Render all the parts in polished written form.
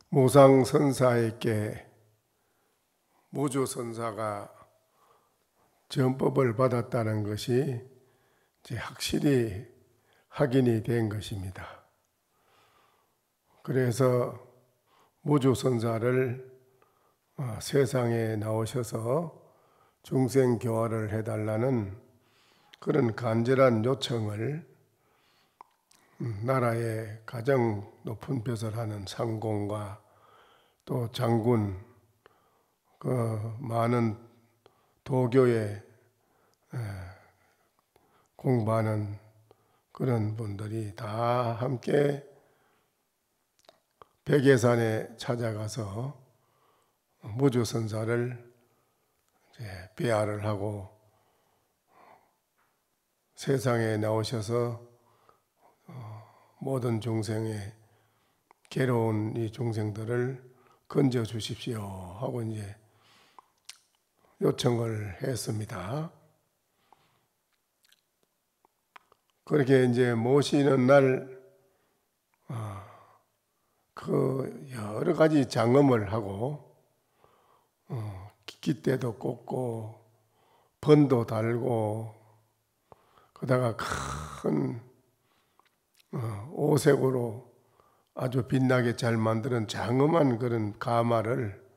무상선사에게 무주선사가 전법을 받았다는 것이 이제 확실히 확인이 된 것입니다. 그래서 무주선사를 세상에 나오셔서 중생교화를 해달라는 그런 간절한 요청을 나라의 가장 높은 벼슬 하는 상공과 또 장군, 많은 도교에 공부하는 그런 분들이 다 함께 백예산에 찾아가서 무주선사를 배아를 하고 세상에 나오셔서 모든 중생의 괴로운 이 중생들을 건져 주십시오 하고 이제 요청을 했습니다. 그렇게 이제 모시는 날 그 여러 가지 장엄을 하고 깃대도 꽂고 번도 달고 그다가 큰 오색으로 아주 빛나게 잘 만드는 장엄한 그런 가마를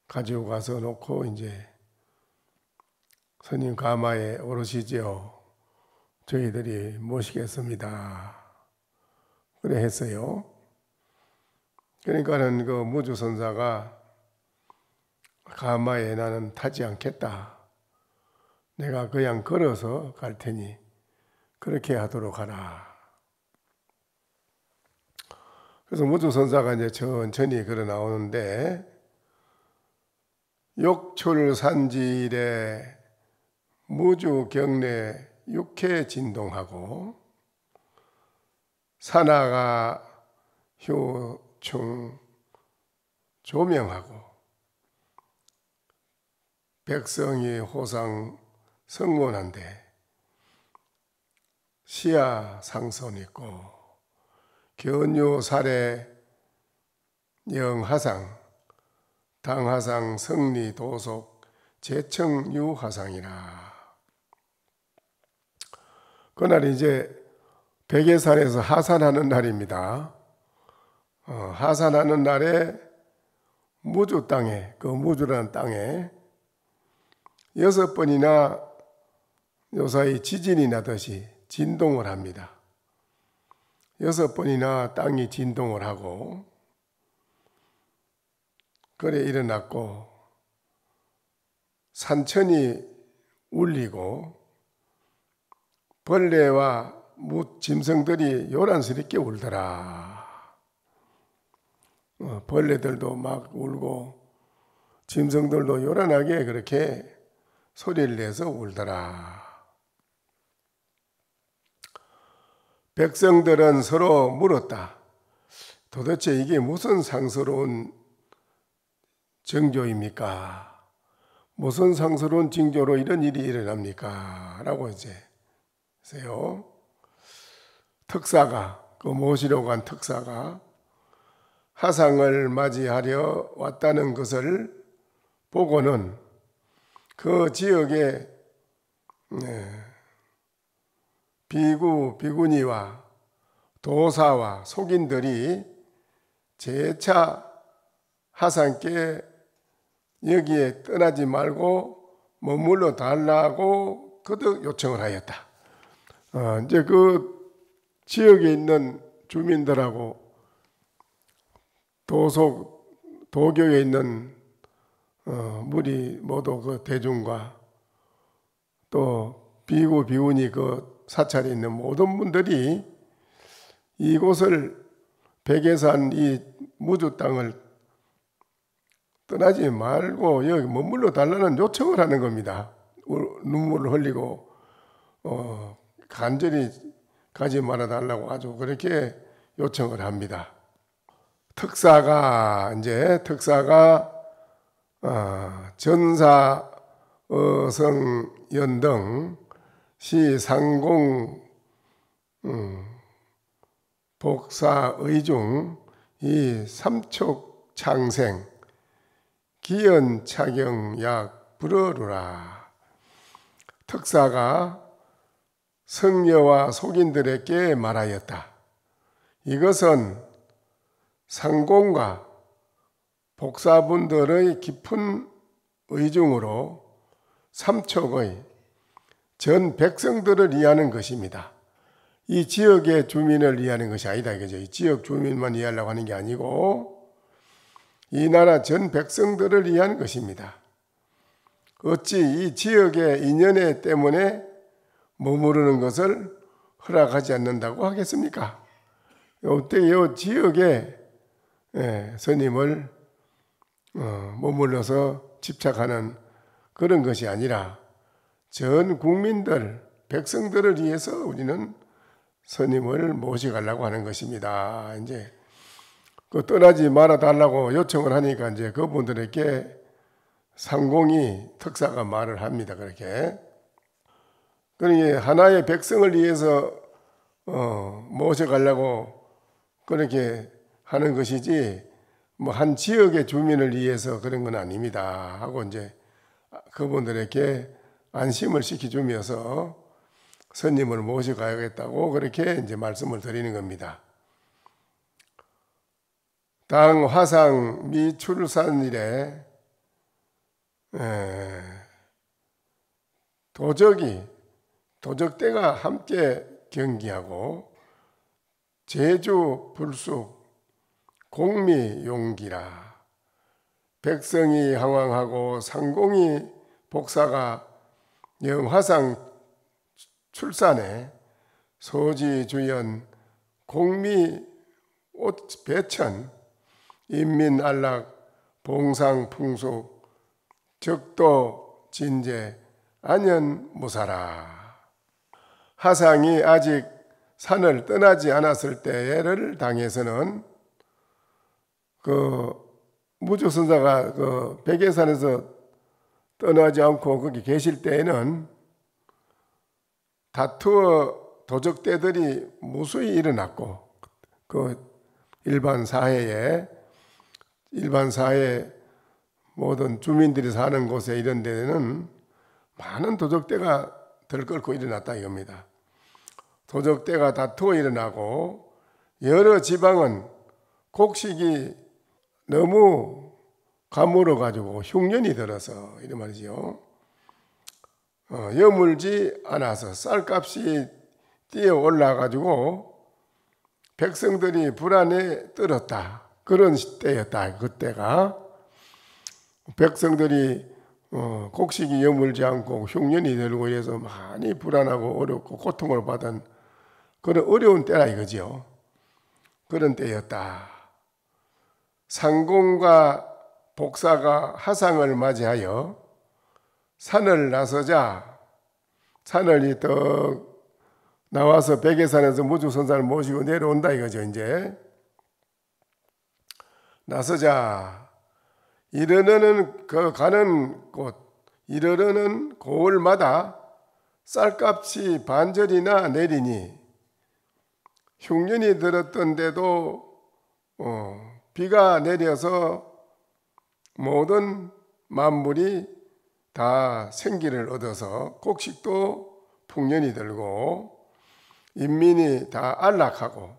가지고 가서 놓고 이제 스님 가마에 오르시지요. 저희들이 모시겠습니다. 그래 했어요. 그러니까는 그 무주선사가 가마에 나는 타지 않겠다. 내가 그냥 걸어서 갈 테니 그렇게 하도록 하라. 그래서 무주선사가 이제 천천히 걸어 나오는데 욕출산지일에 무주경내 육회 진동하고 산하가 효충 조명하고 백성이 호상 성원한데 시야 상선 있고 견유 사례 영하상 당하상 성리 도속 제청유하상이라. 그날 이제 백예산에서 하산하는 날입니다. 하산하는 날에 무주 땅에, 그 무주라는 땅에 6번이나 요사이 지진이 나듯이 진동을 합니다. 6번이나 땅이 진동을 하고 그래 일어났고 산천이 울리고 벌레와 짐승들이 요란스럽게 울더라. 벌레들도 막 울고 짐승들도 요란하게 그렇게 소리를 내서 울더라. 백성들은 서로 물었다. 도대체 이게 무슨 상스러운 정조입니까? 무슨 상스러운 징조로 이런 일이 일어납니까? 라고 이제 했어요. 특사가, 그 모시러 간 특사가 하상을 맞이하려 왔다는 것을 보고는 그 지역의 비구, 비구니와 도사와 속인들이 재차 하상께 여기에 떠나지 말고 머물러 달라고 거듭 요청을 하였다. 이제 그 지역에 있는 주민들하고 도교에 있는 무리 모두 그 대중과 또 비구, 비구니 그 사찰에 있는 모든 분들이 이곳을 백예산 이 무주 땅을 떠나지 말고 여기 머물러 달라는 요청을 하는 겁니다. 눈물을 흘리고 간절히 가지 말아 달라고 아주 그렇게 요청을 합니다. 특사가 전사 어성 연등 시상공 복사 의중 이 삼촉 창생 기연 차경약 불어루라. 특사가 성녀와 속인들에게 말하였다. 이것은 상공과 복사분들의 깊은 의중으로 삼촉의 전 백성들을 위하는 것입니다. 이 지역의 주민을 위하는 것이 아니다 이거죠. 이 지역 주민만 위하려고 하는 게 아니고 이 나라 전 백성들을 위한 것입니다. 어찌 이 지역의 인연에 때문에 머무르는 것을 허락하지 않는다고 하겠습니까? 이때 이 지역에 스님을 머물러서 집착하는 그런 것이 아니라 전 국민들, 백성들을 위해서 우리는 스님을 모셔가려고 하는 것입니다. 이제 그 떠나지 말아 달라고 요청을 하니까 이제 그분들에게 상공이 특사가 말을 합니다. 그렇게. 그러니 하나의 백성을 위해서 모셔가려고 그렇게 하는 것이지 뭐 한 지역의 주민을 위해서 그런 건 아닙니다. 하고 이제 그분들에게 안심을 시켜주면서 스님을 모셔가야겠다고 그렇게 이제 말씀을 드리는 겁니다. 당 화상 미출산일에 도적대가 함께 경기하고 제주 불쑥 공미용기라. 백성이 항왕하고 상공이 복사가 영화상 출산에 소지주연 공미 배천 인민안락 봉상풍속 적도 진제 안연무사라. 하상이 아직 산을 떠나지 않았을 때를 당해서는 그 무주선사가 그 백예산에서 떠나지 않고 거기 계실 때에는 다투어 도적대들이 무수히 일어났고 그 일반 사회에 모든 주민들이 사는 곳에 이런 데는 많은 도적대가 들끓고 일어났다 이겁니다. 도적대가 다투어 일어나고 여러 지방은 곡식이 너무 가물어 가지고 흉년이 들어서 이런 말이죠. 여물지 않아서 쌀값이 뛰어 올라 가지고 백성들이 불안에 떨었다. 그런 때였다. 그때가 백성들이 곡식이 여물지 않고 흉년이 들고 이래서 많이 불안하고 어렵고 고통을 받은 그런 어려운 때라 이거죠. 그런 때였다. 상공과 복사가 하상을 맞이하여 산을 나서자 산을 떡 나와서 백예산에서 무주선사를 모시고 내려온다 이거죠. 이제 나서자 이르르는 그 가는 곳 이르르는 고을마다 쌀값이 반절이나 내리니 흉년이 들었던 데도 비가 내려서 모든 만물이 다 생기를 얻어서 곡식도 풍년이 들고 인민이 다 안락하고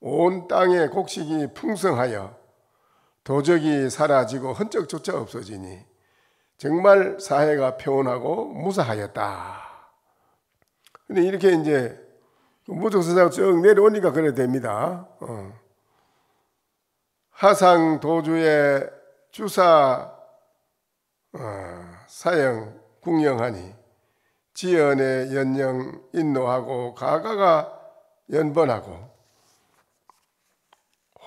온 땅에 곡식이 풍성하여 도적이 사라지고 흔적조차 없어지니 정말 사회가 평온하고 무사하였다. 근데 이렇게 이제 무적선사가 쭉 내려오니까 그래 됩니다. 하상 도주의 주사 사형 궁영하니 지연의 연령 인노하고 가가가 연번하고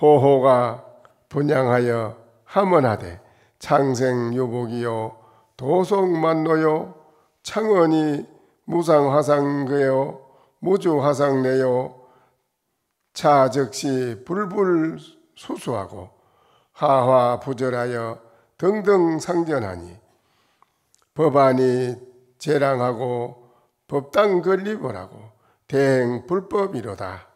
호호가 분양하여 함언하되 창생유복이요 도속만노요 창원이 무상화상그요 무주화상내요 차즉시 불불 수수하고 하화부절하여 등등 상전하니 법안이 재랑하고 법당 건립을 하고 대행 불법이로다.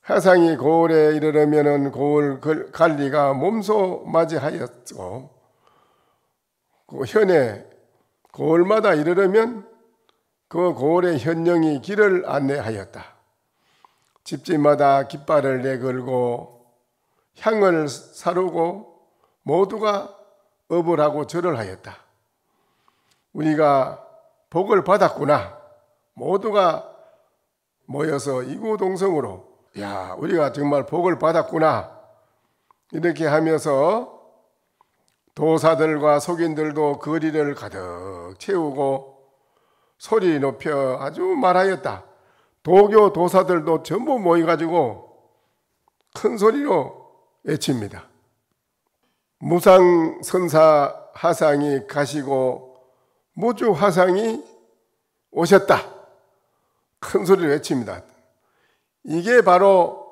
하상이 고을에 이르려면은 고을 관리가 몸소 맞이하였고, 그 현에 고을마다 이르려면 그 고을의 현령이 길을 안내하였다. 집집마다 깃발을 내걸고 향을 사르고 모두가 업을 하고 절을 하였다. 우리가 복을 받았구나. 모두가 모여서 이구동성으로, 야, 우리가 정말 복을 받았구나, 이렇게 하면서 도사들과 속인들도 거리를 가득 채우고 소리 높여 아주 말하였다. 도교 도사들도 전부 모여가지고 큰 소리로 외칩니다. 무상선사 하상이 가시고 무주 하상이 오셨다. 큰 소리로 외칩니다. 이게 바로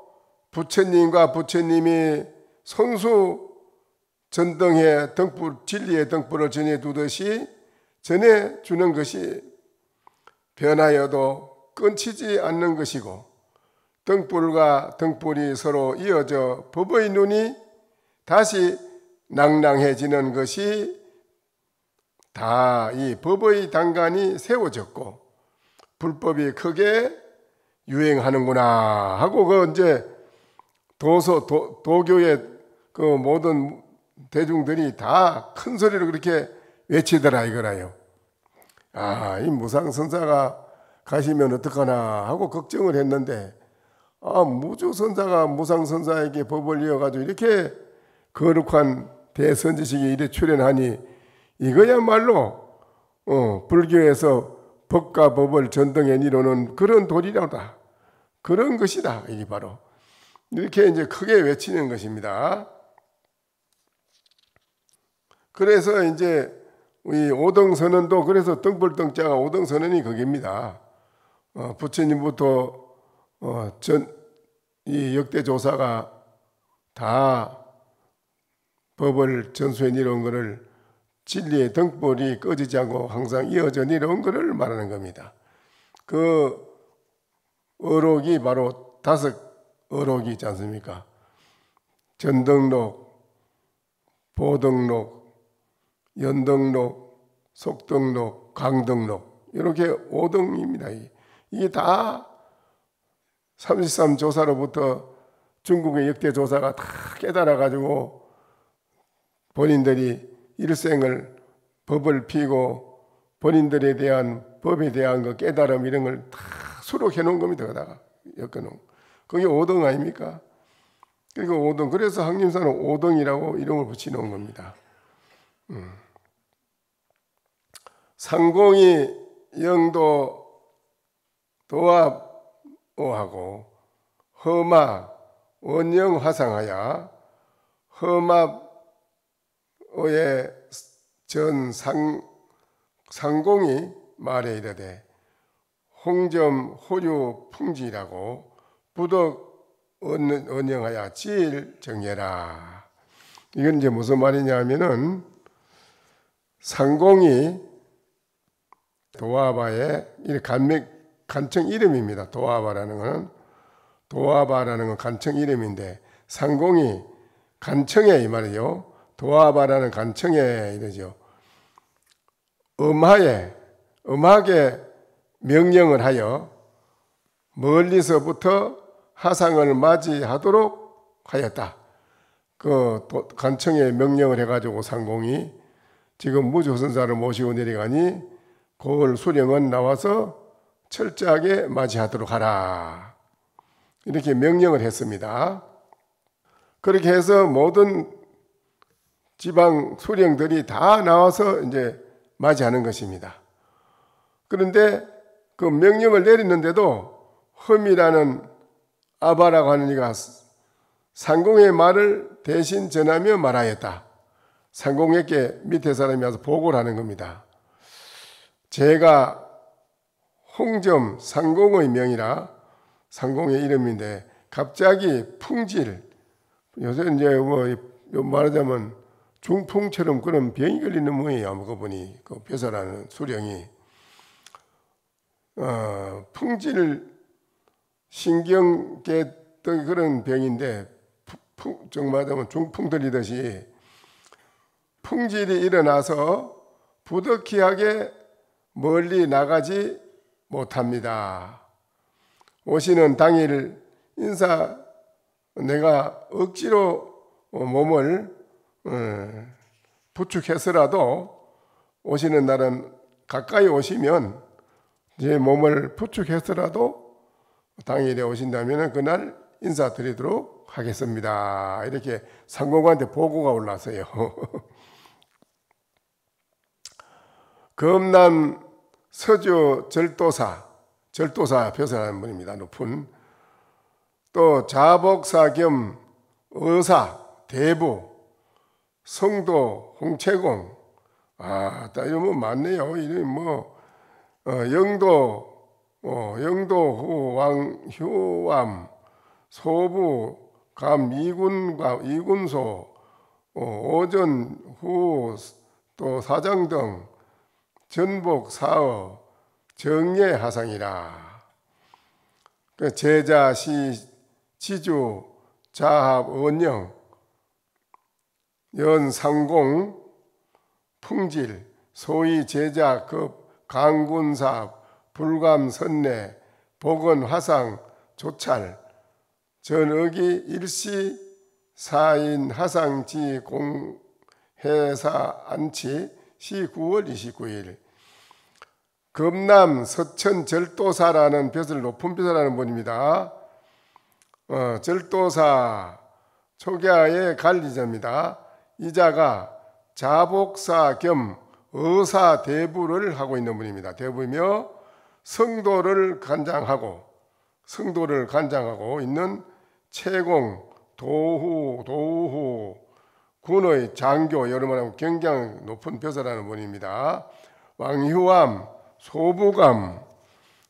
부처님과 부처님이 성수 전등의 등불, 진리의 등불을 전해두듯이 전해주는 것이 변하여도 끊치지 않는 것이고, 등불과 등불이 서로 이어져 법의 눈이 다시 낭낭해지는 것이 다 이 법의 단간이 세워졌고 불법이 크게 유행하는구나 하고, 그 이제 도교의 그 모든 대중들이 다 큰 소리로 그렇게 외치더라 이거라요. 아, 이 무상선사가 가시면 어떡하나 하고 걱정을 했는데, 무주선사가 무상선사에게 법을 이어가지고 이렇게 거룩한 대선지식이 이래 출현하니 이거야말로 불교에서 법과 법을 전등에 이루는 그런 도리라다, 그런 것이다. 이게 바로 이렇게 이제 크게 외치는 것입니다. 그래서 이제 이 오등선언도, 그래서 등불등자가 오등선언이 거기입니다. 부처님부터 이 역대 조사가 다 법을 전수해 내려온 것을, 진리의 등불이 꺼지지 않고 항상 이어져 내려온 것을 말하는 겁니다. 그 어록이 바로 5어록이 있지 않습니까? 전등록, 보등록, 연등록, 속등록, 강등록, 이렇게 5등입니다. 이게 다 33조사로부터 중국의 역대 조사가 다 깨달아가지고 본인들이 일생을 법을 피고 본인들에 대한 법에 대한 그 깨달음 이런 걸 다 수록해 놓은 겁니다. 그다가 엮어놓은 그게 5등 아닙니까? 그리고 5등, 그래서 항림사는 5등이라고 이름을 붙여놓은 겁니다. 상공이 영도 도합오하고 험합 원영 화상하야 험합오의 전 상공이 말해 이르되 홍점 호류 풍지라고 부덕 원영하야 지일 정예라. 이건 이제 무슨 말이냐 하면은, 상공이 도화바의 간청 이름입니다. 도화바라는 건 간청 이름인데, 상공이 간청에 이 말이요. 도화바라는 간청에 이러죠. 음하게 명령을 하여 멀리서부터 하상을 맞이하도록 하였다. 그 간청에 명령을 해가지고 상공이 지금 무주선사를 모시고 내려가니 고을 수령은 나와서 철저하게 맞이하도록 하라. 이렇게 명령을 했습니다. 그렇게 해서 모든 지방 수령들이 다 나와서 이제 맞이하는 것입니다. 그런데 그 명령을 내리는데도 험이라는 아바라고 하는 이가 상공의 말을 대신 전하며 말하였다. 상공에게 밑에 사람이 와서 보고를 하는 겁니다. 제가 홍점 상공의 명이라 상공의 이름인데 갑자기 풍질, 요새 이제 뭐 말하자면 중풍처럼 그런 병이 걸리는 모양이에요. 그분이 그 벼슬하는 수령이 풍질 신경계 그런 병인데 정말 중풍 들리듯이 풍질이 일어나서 부득이하게 멀리 나가지 못합니다. 오시는 당일 내가 억지로 몸을 부축해서라도 오시는 날은 가까이 오시면 제 몸을 부축해서라도 당일에 오신다면 그날 인사드리도록 하겠습니다. 이렇게 상공한테 보고가 올라서요. 검남 서주 절도사 벼슬하는 분입니다. 높은 또 자복사 겸 의사 대부 성도 홍채공 이러면 많네요. 이름 영도 왕휴암 소부 감 이군소 오전 후 또 사장 등 전복 사어 정예 하상이라. 제자 지주 자합 원령 연상공 풍질 소위 제자급 강군사 불감 선내 복원 화상 조찰 전억이 일시 사인 하상지 공회사 안치 시 9월 29일 검남 서천 절도사라는 높은 벼슬하는 분입니다. 절도사 초기의 관리자입니다. 이자가 자복사 겸 의사 대부를 하고 있는 분입니다. 대부이며 성도를 관장하고 있는 채공 도후 군의 장교 여러분 경경 높은 벼슬하는 분입니다. 왕휴암 소부감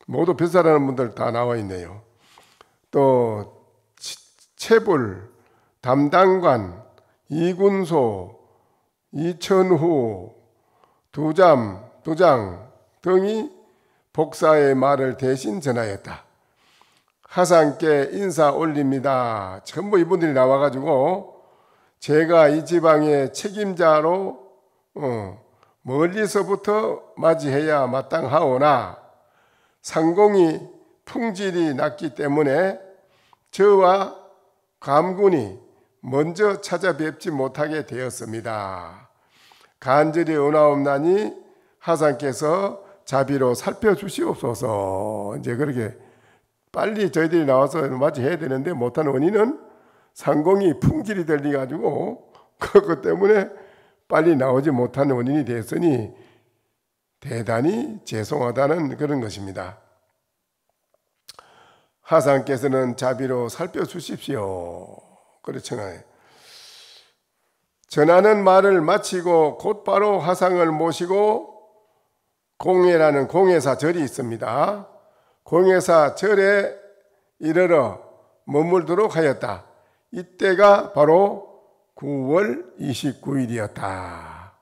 모두 벼슬하는 분들 다 나와 있네요. 또 채불 담당관 이군소 이천후 두장 등이 복사의 말을 대신 전하였다. 하상께 인사 올립니다. 전부 이분들이 나와가지고 제가 이 지방의 책임자로 멀리서부터 맞이해야 마땅하오나 상공이 풍질이 낮기 때문에 저와 감군이 먼저 찾아뵙지 못하게 되었습니다. 간절히 원하옵나니 하상께서 자비로 살펴주시옵소서. 이제 그렇게 빨리 저희들이 나와서 맞이해야 되는데 못하는 원인은 상공이 풍질이 들려가지고 그것 때문에 빨리 나오지 못하는 원인이 됐으니 대단히 죄송하다는 그런 것입니다. 하상께서는 자비로 살펴주십시오. 그렇죠. 전하는 말을 마치고 곧바로 하상을 모시고 공예라는 공예사 절이 있습니다. 공예사 절에 이르러 머물도록 하였다. 이때가 바로 9월 29일이었다.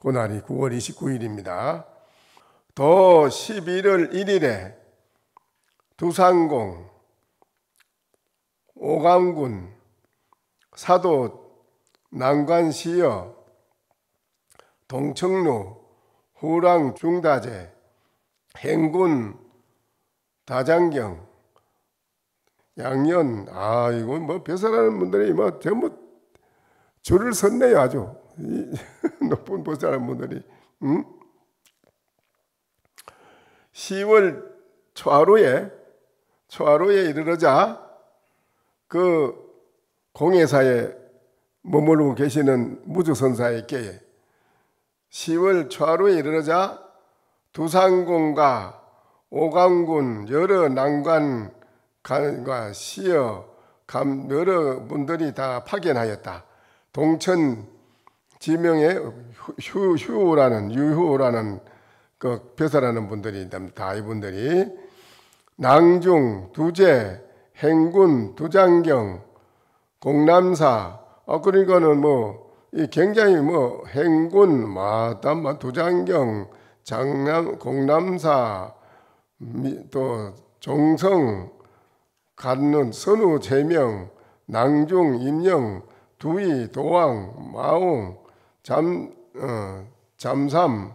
그날이 9월 29일입니다. 도 11월 1일에 두산공, 오강군, 사도 난관시여, 동청루, 후랑 중다제, 행군, 다장경, 양년, 이건 뭐 벼슬하는 분들이 뭐 전부 줄을 섰네요. 아주 높은 벼슬하는 분들이. 10월 초하루에 이르러자 그 공예사에 머무르고 계시는 무주선사에게 10월 초하루에 이르러자 두산공과 오강군 여러 난관과 시여 여러 분들이 다 파견하였다. 동천 지명의 유후라는 그 벼슬하는 분들이 다 이분들이 낭중, 두제, 행군, 두장경, 공남사 그러니까는 굉장히 행군, 두장경, 장남, 공남사, 또 종성, 간는, 선우, 제명, 낭중, 임영, 두이, 도왕, 마웅, 잠삼,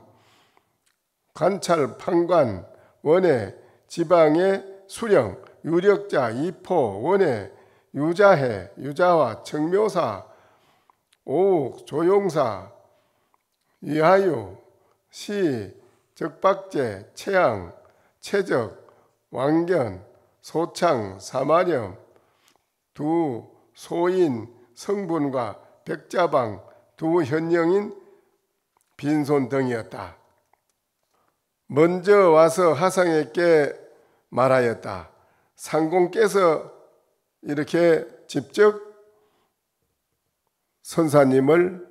관찰, 판관, 원해, 지방의 수령, 유력자, 이포, 원해, 유자해, 유자화, 청묘사, 오욱, 조용사, 이하유, 시, 적박제, 채양, 채적, 왕견, 소창, 사마렴, 두, 소인, 성분과 백자방, 두 현령인 빈손 등이었다. 먼저 와서 하상에게 말하였다. 상공께서 이렇게 직접 선사님을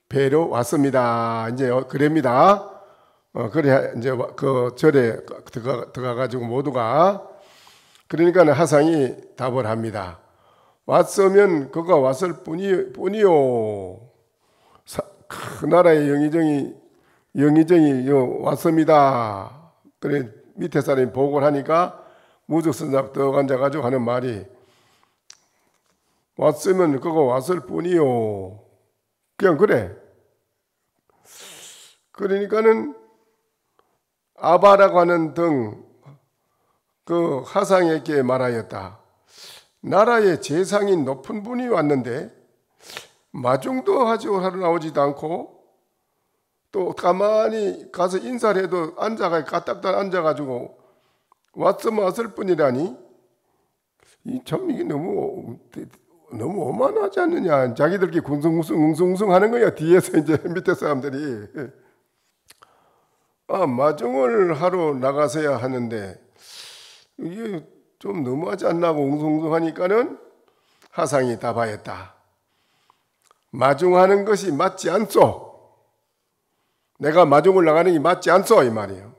뵈러 왔습니다. 이제 그럽니다. 그래 이제 그 절에 들어가가지고 모두가 그러니까 하상이 답을 합니다. 왔으면 그가 왔을 뿐이요. 그 나라의 영의정이 왔습니다. 그래 밑에 사람이 보고를 하니까 무적선작 떡 앉아가지고 하는 말이 왔으면 그가 왔을 뿐이요. 그냥 그래. 그러니까는 아바라고 하는 등 그 하상에게 말하였다. 나라의 재상인 높은 분이 왔는데 마중도 하지고 하러 나오지도 않고 또 가만히 가서 인사를 해도 까딱딱 앉아가지고 왔으면 왔을 뿐이라니 참 이게 너무 오만하지 않느냐. 자기들끼리 웅숭웅숭 하는 거야. 뒤에서 이제 밑에 사람들이 마중을 하러 나가서야 하는데 이게 좀 너무하지 않나고 웅숭웅숭 하니까는 하상이 답하였다. 마중하는 것이 맞지 않소. 내가 마중을 나가는 게 맞지 않소 이 말이에요.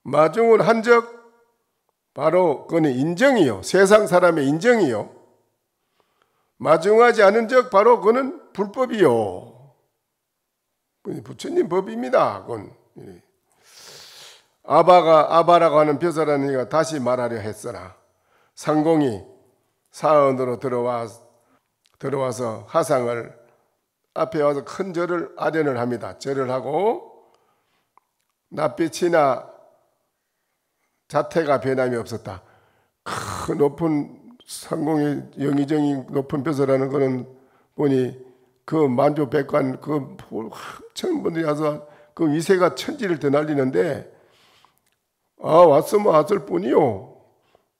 마중을 한 적 바로 그는 인정이요. 세상 사람의 인정이요. 마중하지 않은 적 바로 그는 불법이요. 부처님 법입니다. 그건. 아바라고 하는 벼슬하는 이가 다시 말하려 했으나 상공이 사언으로 들어와서 하상을 앞에 와서 큰 절을 아련을 합니다. 절을 하고 낯빛이나 자태가 변함이 없었다. 큰 높은 상공의 영의정이 높은 벼슬하는 거는 보니 그 만조백관 그 천분들이 와서 그 위세가 천지를 드날리는데 왔으면 왔을 뿐이요.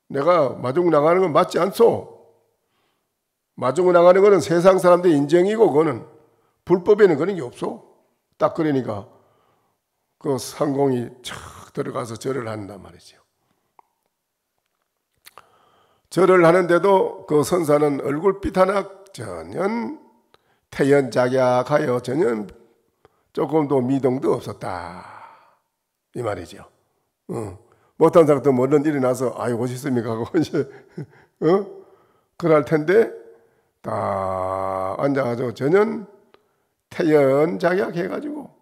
내가 마중 나가는 건 맞지 않소. 마중 나가는 거는 세상 사람들 인정이고 그거는 불법에는 그런 게 없소. 딱 그러니까 그 상공이 촥 들어가서 절을 한단 말이죠. 절을 하는데도 그 선사는 얼굴빛 하나 전혀 태연작약하여 전혀 조금도 미동도 없었다. 이 말이죠. 못한 사람도 얼른 일어나서 아유 오셨습니까 하고 이제 그럴 텐데 딱 앉아가지고 전혀 태연작약해가지고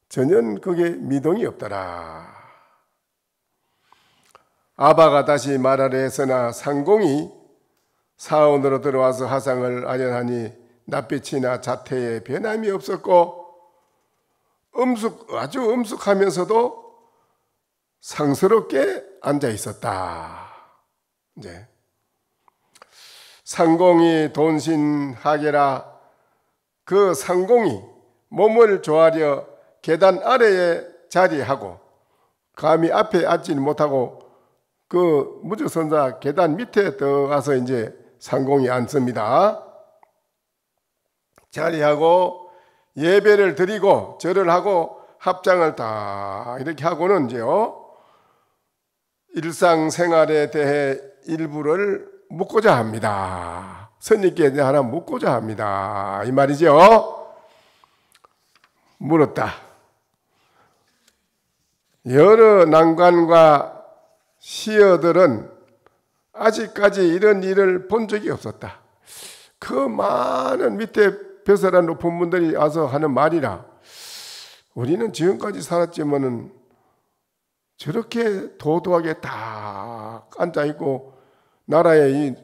전혀 그게 미동이 없더라. 아바가 다시 말하려 했으나 상공이 사원으로 들어와서 하상을 아련하니 낯빛이나 자태에 변함이 없었고 아주 엄숙하면서도 상스럽게 앉아 있었다. 이제 상공이 돈신하게라. 그 상공이 몸을 조아려 계단 아래에 자리하고 감히 앞에 앉지는 못하고 그 무적선사 계단 밑에 들어가서 이제 상공이 앉습니다. 자리하고 예배를 드리고 절을 하고 합장을 다 이렇게 하고는 이제요 일상생활에 대해 일부를 묻고자 합니다. 스님께 하나 묻고자 합니다. 이 말이죠. 물었다. 여러 난관과 시어들은 아직까지 이런 일을 본 적이 없었다. 그 많은 밑에 벼슬한 높은 분들이 와서 하는 말이라 우리는 지금까지 살았지만은 저렇게 도도하게 딱 앉아있고 나라에 이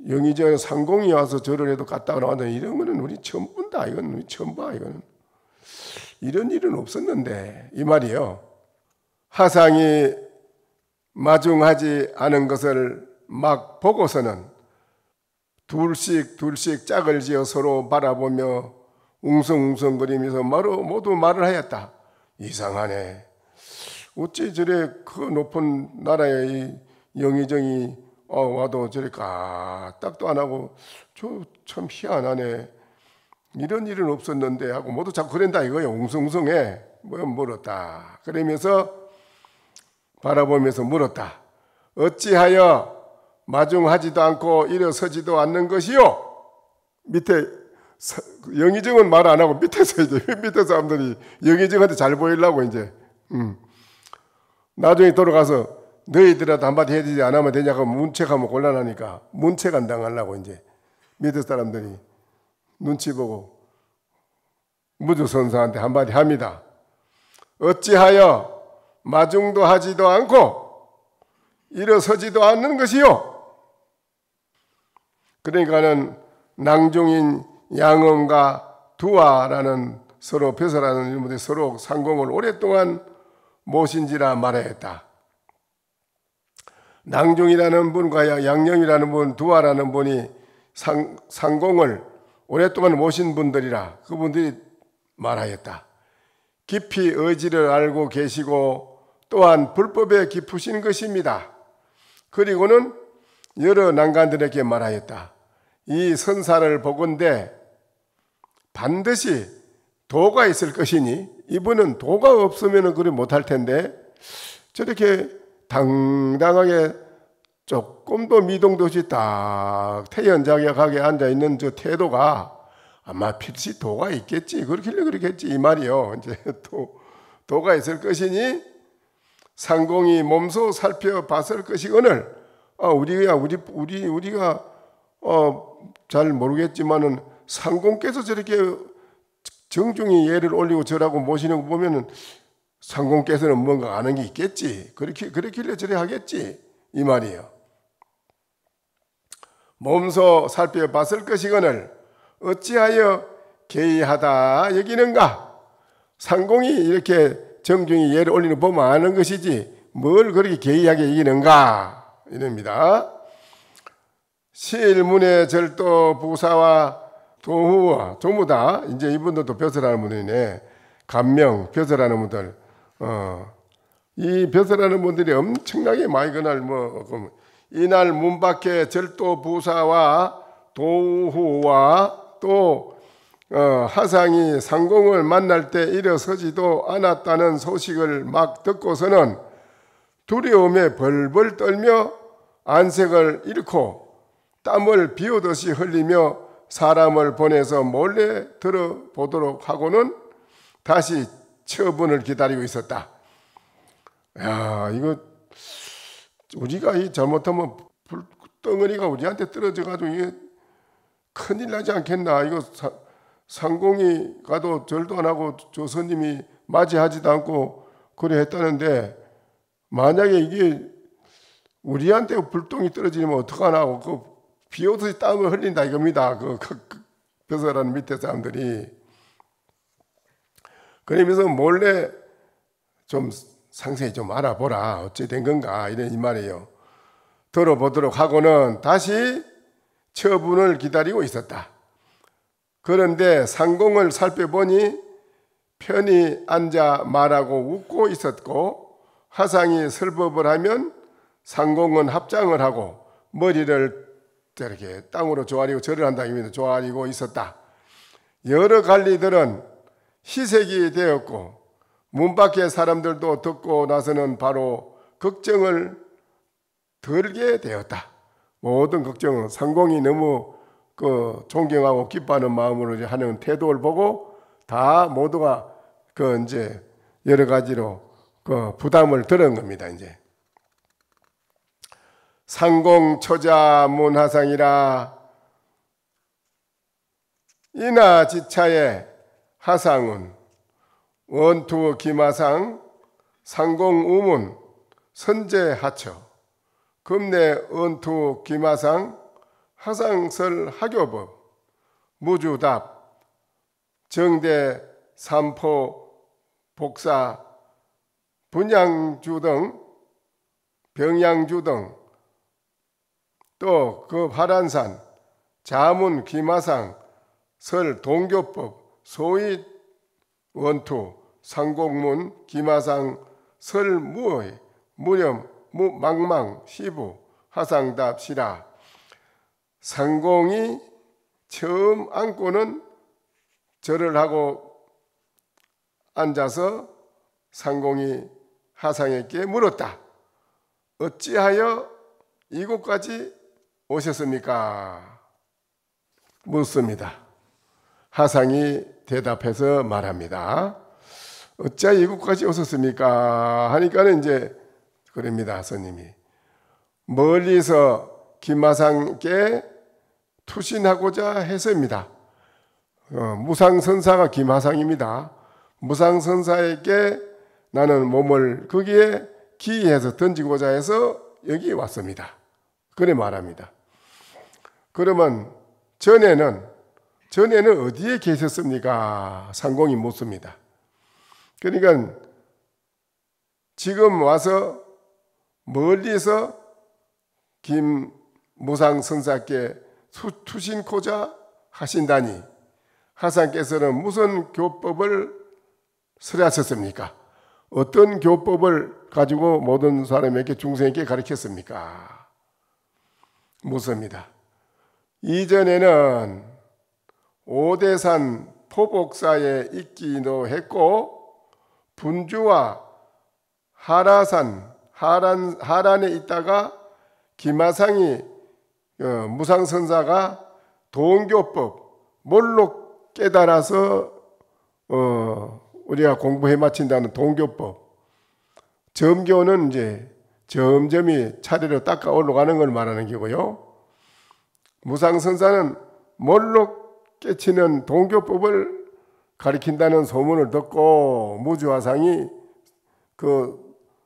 영의정 상공이 와서 절을 해도 갔다 나왔다. 이런 거는 우리 처음 본다. 이건 우리 처음 봐. 이거는 이런 일은 없었는데 이 말이요. 하상이 마중하지 않은 것을 막 보고서는 둘씩 짝을 지어 서로 바라보며 웅성웅성거리면서 모두 말을 하였다. 이상하네. 어찌 저래 그 높은 나라의 이 영의정이 와도 저래 까딱도 안 하고 저 참 희한하네. 이런 일은 없었는데 하고 모두 자꾸 그런다 이거예요. 웅성웅성해. 물었다. 그러면서 바라보면서 물었다. 어찌하여 마중하지도 않고 일어서지도 않는 것이요? 밑에 영의정은 말 안 하고 밑에서 이제 밑에 사람들이 영의정한테 잘 보이려고 이제 나중에 돌아가서 너희들이라도 한마디 해주지 안 하면 되냐고 문책하면 곤란하니까 문책 안 당하려고 이제 밑에 사람들이 눈치 보고 무주선사한테 한마디 합니다. 어찌하여 마중도 하지도 않고 일어서지도 않는 것이요? 그러니까는 낭종인 양엄과 두아라는 서로 벼슬하는 인물들이 서로 상공을 오랫동안 모신지라 말하였다. 낭종이라는 분과 양념이라는 분, 두아라는 분이 상공을 오랫동안 모신 분들이라 그분들이 말하였다. 깊이 의지를 알고 계시고 또한 불법에 깊으신 것입니다. 그리고는 여러 난관들에게 말하였다. 이 선사를 보건대 반드시 도가 있을 것이니 이분은 도가 없으면 그래 못할 텐데 저렇게 당당하게 조금도 미동도 없이 딱 태연자격하게 앉아있는 저 태도가 아마 필시 도가 있겠지. 그렇길래 그렇겠지 이 말이요. 이제 도가 있을 것이니 상공이 몸소 살펴봤을 것이거늘 우리가 잘 모르겠지만은 상공께서 저렇게 정중히 예를 올리고 절하고 모시는 거 보면은 상공께서는 뭔가 아는 게 있겠지. 그렇길래 저래 하겠지 이 말이에요. 몸소 살펴봤을 것이거늘 어찌하여 개의하다 여기는가? 상공이 이렇게 정중히 예를 올리는 거 보면 아는 것이지 뭘 그렇게 개의하게 여기는가? 이럽니다. 시일문의 절도 부사와 도후와 전부 다 이제 이분들도 벼슬하는 분이네. 감명 벼슬하는 분들. 이 벼슬하는 분들이 엄청나게 많이 그날 이날 문 밖에 절도 부사와 도후와 또 하상이 상공을 만날 때 일어서지도 않았다는 소식을 막 듣고서는 두려움에 벌벌 떨며 안색을 잃고 땀을 비오듯이 흘리며 사람을 보내서 몰래 들어보도록 하고는 다시 처분을 기다리고 있었다. 야, 이거 우리가 이 잘못하면 불덩어리가 우리한테 떨어져가지고 이게 큰일 나지 않겠나. 이거 상공이 가도 절도 안 하고 조선님이 맞이하지도 않고 그래 했다는데 만약에 이게 우리한테 불똥이 떨어지면 어떡하나 하고 비 오듯이 땀을 흘린다 이겁니다. 벼슬하는 밑에 사람들이. 그러면서 몰래 좀 상세히 좀 알아보라. 어찌 된 건가 이런 이 말이에요. 들어보도록 하고는 다시 처분을 기다리고 있었다. 그런데 상공을 살펴보니 편히 앉아 말하고 웃고 있었고 하상이 설법을 하면 상공은 합장을 하고 머리를 이렇게 땅으로 조아리고 절을 한다 이거는 조아리고 있었다. 여러 관리들은 희색이 되었고 문 밖의 사람들도 듣고 나서는 바로 걱정을 덜게 되었다. 모든 걱정은 상공이 너무 존경하고 기뻐하는 마음으로 하는 태도를 보고 다 모두가 이제 여러 가지로 부담을 들은 겁니다. 이제 상공 초자 문하상이라 이나 지차의 하상은 원투 기마상 상공 우문 선제 하처 금내 은투 기마상 하상설 하교법 무주답 정대 삼포 복사 분양주 등 병양주 등 또 그 화란산 자문 기마상 설 동교법 소위 원투 상곡문 기마상 설 무의 무념 망망 시부 하상답 시라 상공이 처음 앉고는 절을 하고 앉아서 상공이 하상에게 물었다. 어찌하여 이곳까지 오셨습니까? 묻습니다. 하상이 대답해서 말합니다. 어찌하여 이곳까지 오셨습니까? 하니까는 이제 그럽니다. 스님이 멀리서 김하상께 투신하고자 해서입니다. 무상선사가 김하상입니다. 무상선사에게 나는 몸을 거기에 기해서 던지고자 해서 여기 왔습니다. 그래 말합니다. 그러면 전에는 어디에 계셨습니까? 상공이 묻습니다. 그러니까 지금 와서 멀리서 김무상선사께 투신코자 하신다니 하상께서는 무슨 교법을 설하셨습니까? 어떤 교법을 가지고 모든 사람에게 중생에게 가르쳤습니까? 묻습니다. 이전에는 오대산 포복사에 있기도 했고 분주와 하란에 있다가 김하상이 무상선사가 동교법 뭘로 깨달아서 우리가 공부해 마친다는 동교법 점교는 이제 점점이 차례로 닦아 올라가는 걸 말하는 거고요. 무상선사는 뭘로 깨치는 동교법을 가리킨다는 소문을 듣고 무주화상이 그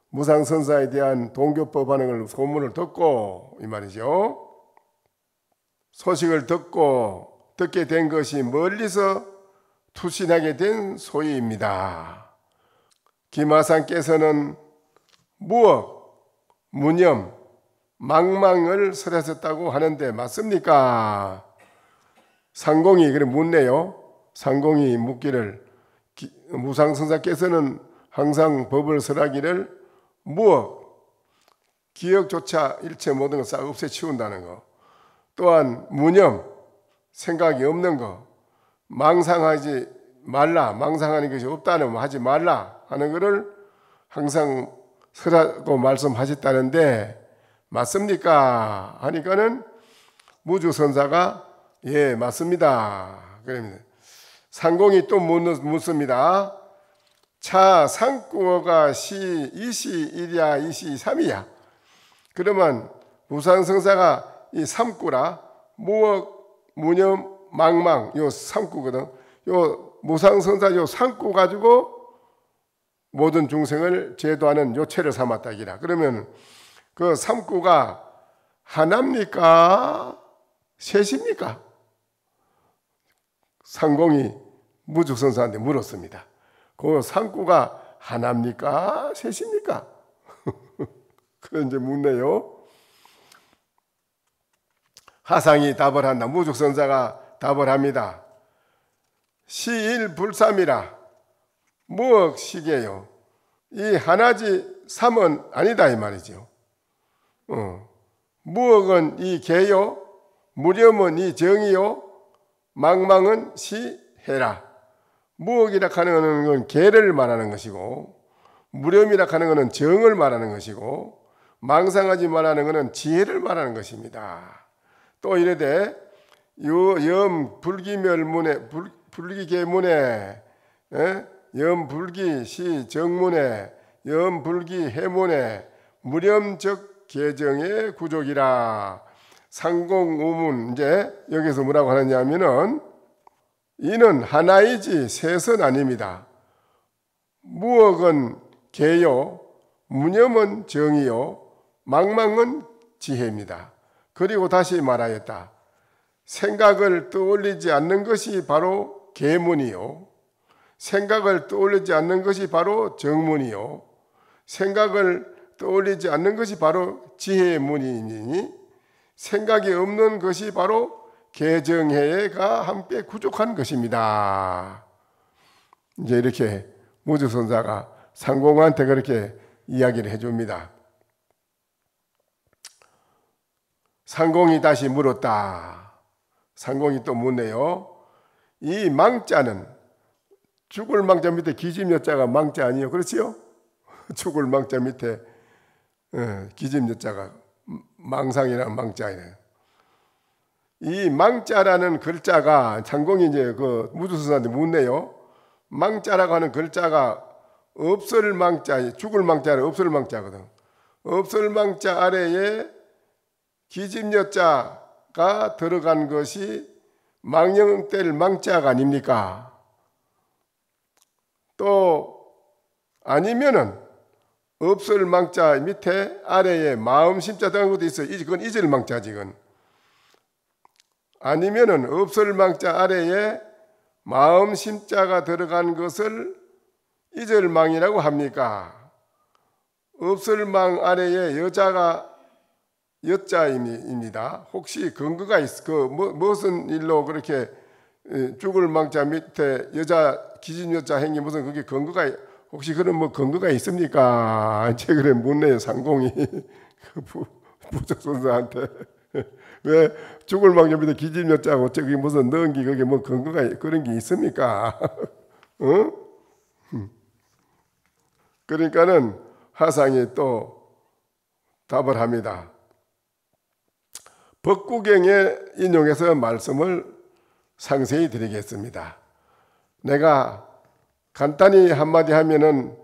무상선사에 대한 동교법 하는 걸 소문을 듣고 이 말이죠. 소식을 듣게 된 것이 멀리서 투신하게 된 소위입니다. 김하상께서는 무억, 무념, 망망을 설하셨다고 하는데 맞습니까? 상공이 그래 묻네요. 상공이 묻기를 무상선사께서는 항상 법을 설하기를 무억, 기억조차 일체 모든 걸 싹 없애치운다는 거. 또한 무념, 생각이 없는 거. 망상하지 말라, 망상하는 것이 없다는 거 하지 말라 하는 것을 항상 설하고 말씀하셨다는데 맞습니까? 하니까는 무주선사가 예 맞습니다. 그럽니다. 상공이 또 묻습니다. 차 상구어가 시 이시 일이야 이시 삼이야. 그러면 무상선사가 이 삼구라 무억 무념 망망 요 삼구거든. 요 무상선사 요 삼구 가지고 모든 중생을 제도하는 요체를 삼았다기라. 그러면 그 삼구가 하나입니까? 셋입니까? 상공이 무주선사한테 물었습니다. 그 삼구가 하나입니까? 셋입니까? 그런 이제 묻네요. 하상이 답을 한다. 무주선사가 답을 합니다. 시일불삼이라 무억시계요. 이 하나지 삼은 아니다 이 말이죠. 무억은 이 개요, 무념은 이 정이요, 망망은 시해라. 무억이라 하는 건 개를 말하는 것이고 무념이라 하는 것은 정을 말하는 것이고 망상하지 말하는 것은 지혜를 말하는 것입니다. 또 이래되 염 불기멸문에 불기계문에 염불기 시정문에 염불기 해문에 무념적 계정의 구족이라. 상공우문 이제 여기서 뭐라고 하느냐면은 이는 하나이지 셋은 아닙니다. 무억은 개요, 무념은 정이요, 망망은 지혜입니다. 그리고 다시 말하였다. 생각을 떠올리지 않는 것이 바로 계문이요. 생각을 떠올리지 않는 것이 바로 정문이요. 생각을 떠올리지 않는 것이 바로 지혜의 문이니 생각이 없는 것이 바로 개정해가 함께 부족한 것입니다. 이제 이렇게 무주선사가 상공한테 그렇게 이야기를 해줍니다. 상공이 다시 물었다. 상공이 또 묻네요. 이 망자는 죽을 망자 밑에 기집여자가 망자 아니에요? 그렇지요? 죽을 망자 밑에 기집여자가 망상이라는 망자예요. 이 망자라는 글자가 상공이 이제 그 무주선사한테 묻네요. 망자라고 하는 글자가 없을 망자, 죽을 망자는 없을 망자거든. 없을 망자 아래에 기집여자가 들어간 것이 망령될 망자가 아닙니까? 또 아니면은 없을 망자 밑에 아래에 마음 심자 들어간 것도 있어요. 그건 잊을 망자지. 이건 아니면은 없을 망자 아래에 마음 심자가 들어간 것을 잊을 망이라고 합니까? 없을 망 아래에 여자가 여자입니다. 혹시 근거가 무슨 일로 그렇게 죽을 망자 밑에 여자 기집여자 행위 무슨 그게 근거가 혹시 그런 근거가 있습니까? 이제 그래 묻네요. 상공이 부적선사한테 왜 죽을 망자 밑에 기집여자고 저기 무슨 넣은기 그게 근거가 그런 게 있습니까? 응? 그러니까는 하상이 또 답을 합니다. 법구경에 인용해서 말씀을 상세히 드리겠습니다. 내가 간단히 한마디 하면은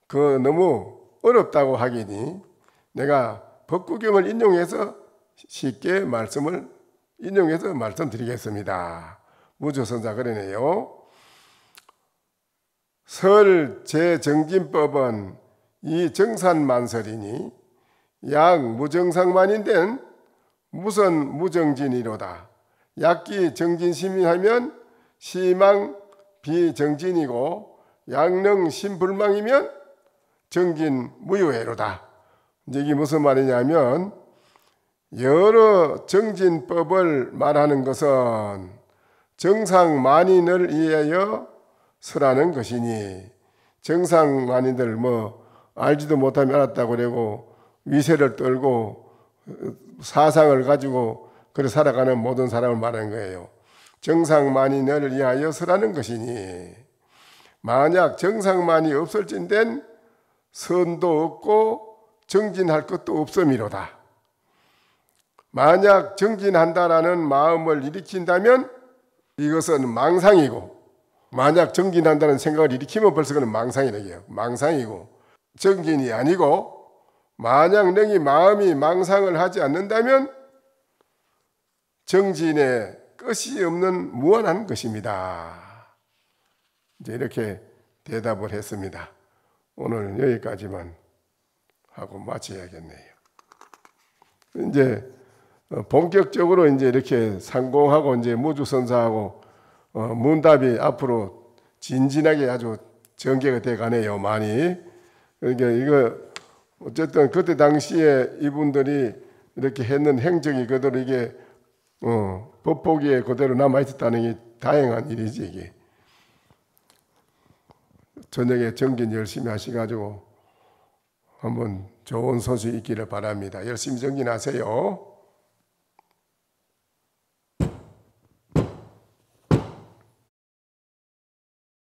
너무 어렵다고 하기니 내가 법구경을 인용해서 쉽게 인용해서 말씀드리겠습니다. 무주선사 그러네요. 설 제정진법은 이 정산만설이니 약 무정상만인된 무선 무정진이로다. 약기 정진심이하면 시망 비정진이고 양능 신불망이면 정진 무효해로다. 이게 무슨 말이냐면 여러 정진법을 말하는 것은 정상만인을 위하여 설하는 것이니 정상만인들 알지도 못하면 알았다고 그러고 위세를 떨고 사상을 가지고 그래 살아가는 모든 사람을 말하는 거예요. 정상만인을 위하여 설하는 것이니 만약 정상만이 없을진된 선도 없고 정진할 것도 없음이로다. 만약 정진한다라는 마음을 일으킨다면 이것은 망상이고 만약 정진한다는 생각을 일으키면 벌써 그는 망상이래요. 망상이고 정진이 아니고 만약 너희 마음이 망상을 하지 않는다면 정진의 끝이 없는 무한한 것입니다. 이제 이렇게 대답을 했습니다. 오늘 여기까지만 하고 마쳐야겠네요. 이제 본격적으로 이제 이렇게 상공하고 이제 무주선사하고 문답이 앞으로 진진하게 아주 전개가 돼 가네요. 많이. 그러니까 이거 어쨌든 그때 당시에 이분들이 이렇게 했는 행적이 그대로 이게 법보기에 그대로 남아 있었다는 게 다행한 일이지 이게. 저녁에 정진 열심히 하셔가지고 한번 좋은 소식 있기를 바랍니다. 열심히 정진하세요.